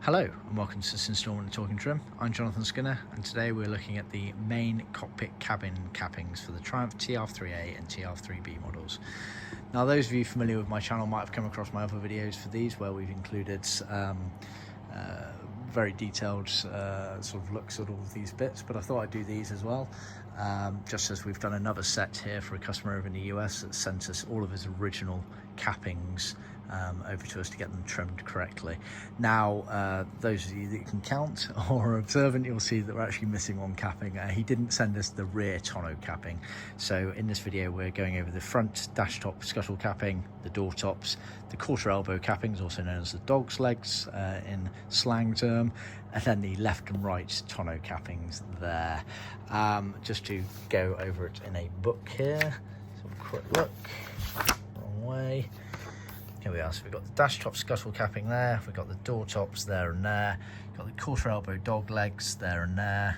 Hello and welcome to this instalment of Talking Trim. I'm Jonathon Skinner and today we're looking at the main cockpit cabin cappings for the Triumph TR3A and TR3B models. Now those of you familiar with my channel might have come across my other videos for these where we've included very detailed sort of looks at all of these bits, but I thought I'd do these as well, just as we've done another set here for a customer over in the US that sent us all of his original cappings over to us to get them trimmed correctly. Now those of you that can count or are observant, you'll see that we're actually missing one capping. He didn't send us the rear tonneau capping, so in this video we're going over the front dash top scuttle capping, the door tops, the quarter elbow cappings, also known as the dog's legs in slang term, and then the left and right tonneau cappings there. Just to go over it in a book here, so a quick look. Wrong way. Here we are, so we've got the dash top scuttle capping there, we've got the door tops there and there, we've got the quarter elbow dog legs there and there,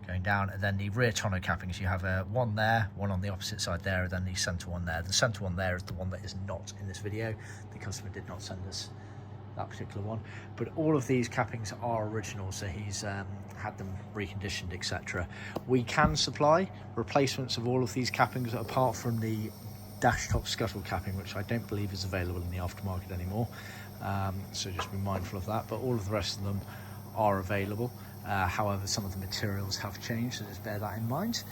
going down, and then the rear tonneau cappings, you have one there, one on the opposite side there, and then the centre one there. The centre one there is the one that is not in this video. The customer did not send us that particular one, but all of these cappings are original, so he's had them reconditioned, etc. We can supply replacements of all of these cappings apart from the dash top scuttle capping, which I don't believe is available in the aftermarket anymore, so just be mindful of that, but all of the rest of them are available. However, some of the materials have changed, so just bear that in mind.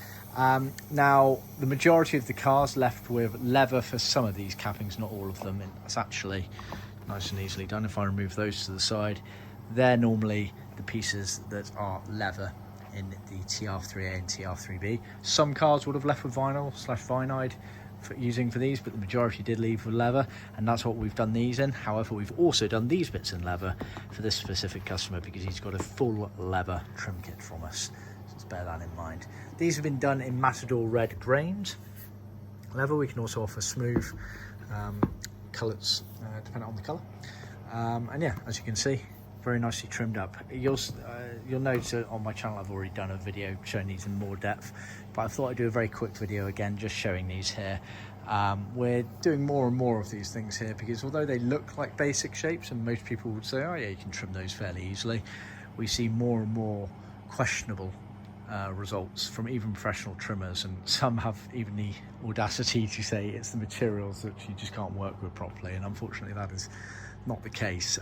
Now the majority of the cars left with leather for some of these cappings, not all of them, and it's actually nice and easily done. If I remove those to the side, they're normally the pieces that are leather in the TR3A and TR3B. Some cars would have left with vinyl / vinide for using for these, but the majority did leave with leather, and that's what we've done these in. However, we've also done these bits in leather for this specific customer because he's got a full leather trim kit from us, so just bear that in mind. These have been done in Matador red grained leather. We can also offer smooth colours depending on the colour, and yeah, as you can see, very nicely trimmed up. You'll notice on my channel I've already done a video showing these in more depth, but I thought I'd do a very quick video again just showing these here. We're doing more and more of these things here because although they look like basic shapes and most people would say, oh yeah, you can trim those fairly easily, we see more and more questionable results from even professional trimmers, and some have even the audacity to say it's the materials that you just can't work with properly, and unfortunately that is not the case.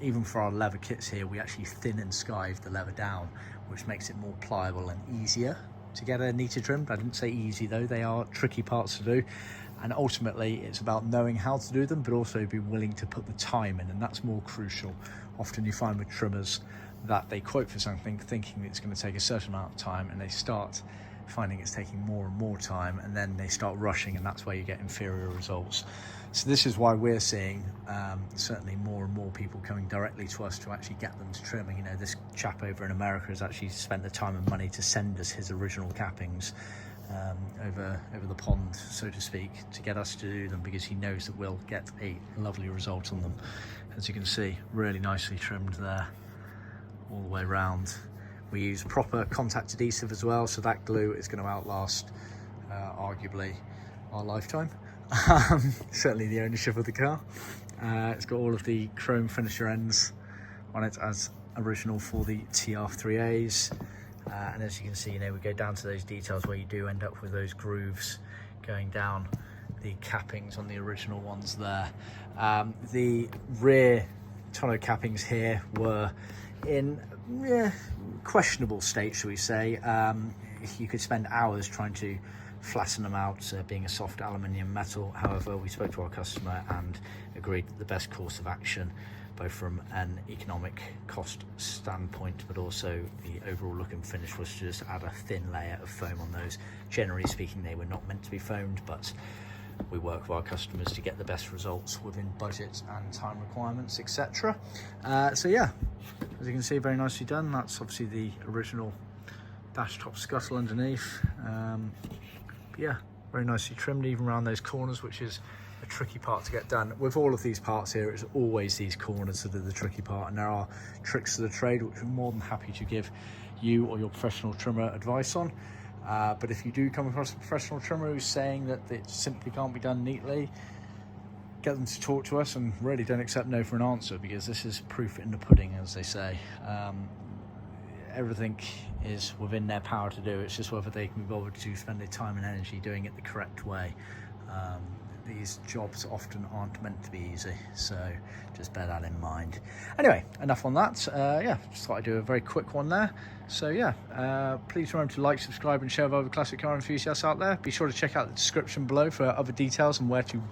Even for our leather kits here, we actually thin and skive the leather down, which makes it more pliable and easier to get a neater trimmed. I didn't say easy though, they are tricky parts to do, and ultimately it's about knowing how to do them but also be willing to put the time in, and that's more crucial. Often you find with trimmers that they quote for something thinking it's going to take a certain amount of time, and they start finding it's taking more and more time, and then they start rushing, and that's where you get inferior results. So this is why we're seeing certainly more and more people coming directly to us to actually get them to trim. You know, this chap over in America has actually spent the time and money to send us his original cappings over the pond, so to speak, to get us to do them because he knows that we'll get a lovely result on them. As you can see, really nicely trimmed there all the way around. We use proper contact adhesive as well, so that glue is going to outlast arguably our lifetime. Certainly the ownership of the car. It's got all of the chrome finisher ends on it as original for the TR3As, and as you can see, you know, we go down to those details where you do end up with those grooves going down the cappings on the original ones there. The rear tonneau cappings here were in questionable state, shall we say. You could spend hours trying to flatten them out, being a soft aluminium metal. However, we spoke to our customer and agreed that the best course of action, both from an economic cost standpoint but also the overall look and finish, was to just add a thin layer of foam on those. Generally speaking, they were not meant to be foamed, but we work with our customers to get the best results within budget and time requirements, etc. So yeah, as you can see, very nicely done. That's obviously the original dash top scuttle underneath. But yeah, very nicely trimmed even around those corners, which is a tricky part to get done. With all of these parts here, it's always these corners that are the tricky part, and there are tricks to the trade which we're more than happy to give you or your professional trimmer advice on. But if you do come across a professional trimmer who's saying that it simply can't be done neatly, get them to talk to us, and really don't accept no for an answer, because this is proof in the pudding, as they say. Everything is within their power to do. It's just whether they can be bothered to spend their time and energy doing it the correct way. These jobs often aren't meant to be easy, so just bear that in mind. Anyway, enough on that. Yeah, just thought I'd do a very quick one there. So yeah, please remember to like, subscribe and share with other classic car enthusiasts out there. Be sure to check out the description below for other details on where to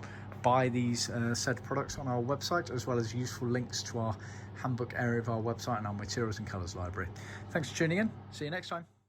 buy these said products on our website, as well as useful links to our handbook area of our website and our materials and colours library. Thanks for tuning in. See you next time.